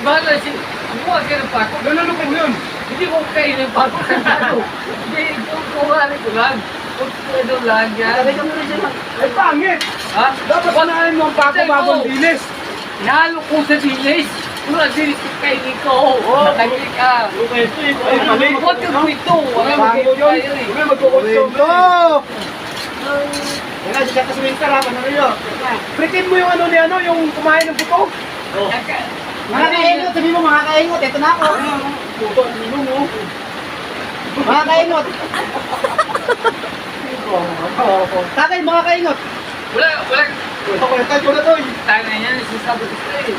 bahala si... Kumuha ka ng pako. Lulunok mo yun. Hindi ko kayo ng pako sa ano. Hindi, kukuha ko lang. Kung ano lang yan. Sabi ka muna dyan. Ay, pangit. Ha? Dapat panahin mo ang pako bago ang dilis. Nalo ko sa dilis. Wala dilis ko kainin ko. Nakagili ka. Ay, mali. Huwag kang kwento. Wala Bago magkita yun. yun eh. Huwag magkukonsumo. Yan na, dyan ka sa winter ha. Ano nyo? Pretend mo yung ano ni ano, yung kumain ng puto. Mga kaingot, sabi mo mga kaingot. Ito na ako. Puto, ang ino mo. Mga kaingot. Tatay, mga kaingot. Wala. Pakulitan ko na to. Tanga yan. Sinasabi ko sa'yo eh.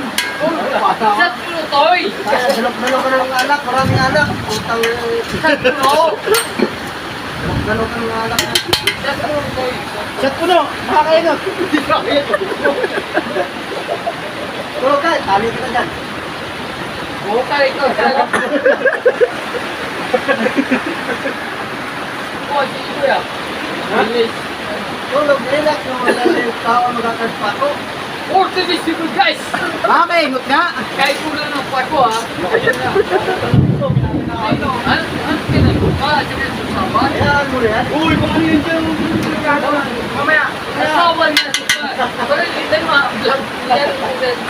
Shut mo, Toy! Dalaw ka ng alak, maraming alak. Putang Shut mo! dalaw ka ng alak. Shut mo, Toy! Shot puno, mga kaingot. Tulog ka, tali ka na dyan. Oo ka, ikaw. Oo, si Kuya. Bilis. Tulog, relax naman dahil tao magkakaspa ko. Or to this people, guys! Mga kaingot nga. Kahit kulang ng pako, ha? Ayun na. Ano pinag-upa? Sinasasama? Ayan mo yan. Uy, kung ano yun dyan. Mamaya. Nasawa niya sa pa. Pero hindi ma-vlog.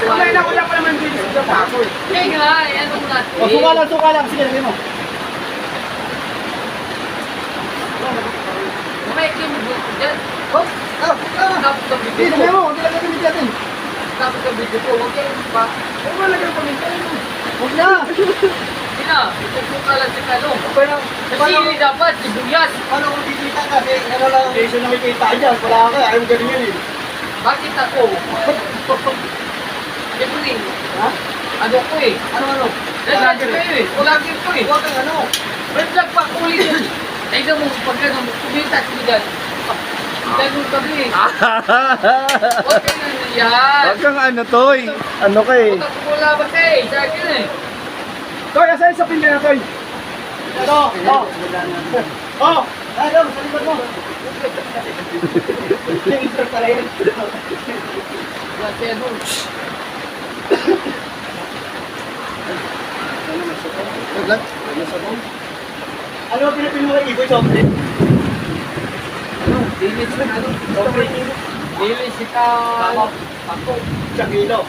Mamaya na wala pa naman dilis sa pako. Kaya nga, ano natin? O, suka lang. Sige, lagay mo. May kinubo ko dyan. Oh, Tapos ang Hindi, video lagay ko. mo. Hindi lang gagawin natin. Tapos ang video ko. Huwag kayo pa. Huwag mo lagyan pa minsan. Huwag na. Hindi na. Itutuka lang si Kalo. Pero, Kasi hindi dapat, sibuyas. paano kung bibita ka? Ano lang, hindi siya nakikita dyan. Wala ka, ayaw ganun yun eh. Bakit ako? Siyempre, Ha? ano ko eh. Ano? Lagi kayo eh. Lagi ko eh. Huwag kang ano. Red flag pa ako ulit yun. Tignan mo, pag gano'n, kumita ko dyan. Ganun kami eh. Huwag ka na yan. Huwag kang ano, Toy. Ano ka eh? Huwag ako wala ba kayo? Sa akin eh. Toy, asan sa pinga na, Toy? Ano? Oh. Oh! Ano? Sa likod mo. Picture pala yun. Wala siya doon. Ano ang pinapili mo kay Iboy Sombre? Ano? Dilis na ano? Dilis ka. Ako. Sa kilo.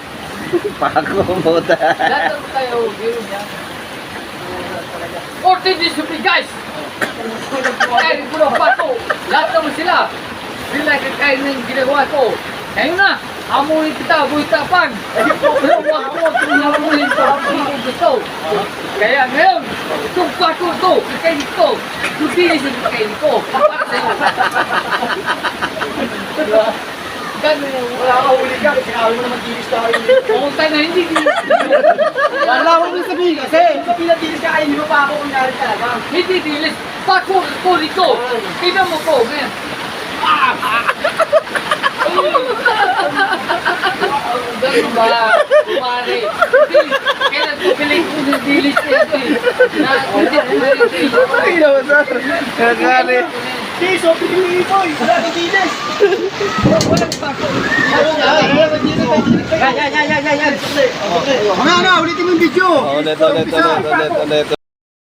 Pako mo ta. Lahat ng tayo, giro niya. 14 discipline guys! Kaya ko ng pato. Lahat naman sila. Sila kakain ng ginagawa ko. Ngayon na, hamunin kita, buhay tapang. Huwag mo hamunin sa hindi gusto. Kaya ngayon, itong pato ito, kakainin ko. Tudilis ang kakainin ko. Ganun yung Wala ka huli ka. Sinabi mo naman dilis ka kayo. pumunta na hindi. Wala ko nang sabihin kasi. Kung pinatilis ka kayo, hindi mo pa ako kunyari talaga. Hindi dilis. Pato ko rito. Tignan mo ko. Ngayon. Ganun ba? Kumari. Kailan ko piling ko ng dilis niya ito eh. Ay, naman sa. Kakari. Tiso, pinili Iboy. Wala kang dilis. Walang pato. Yan. Mga ano, ulitin mo yung video. Ulit.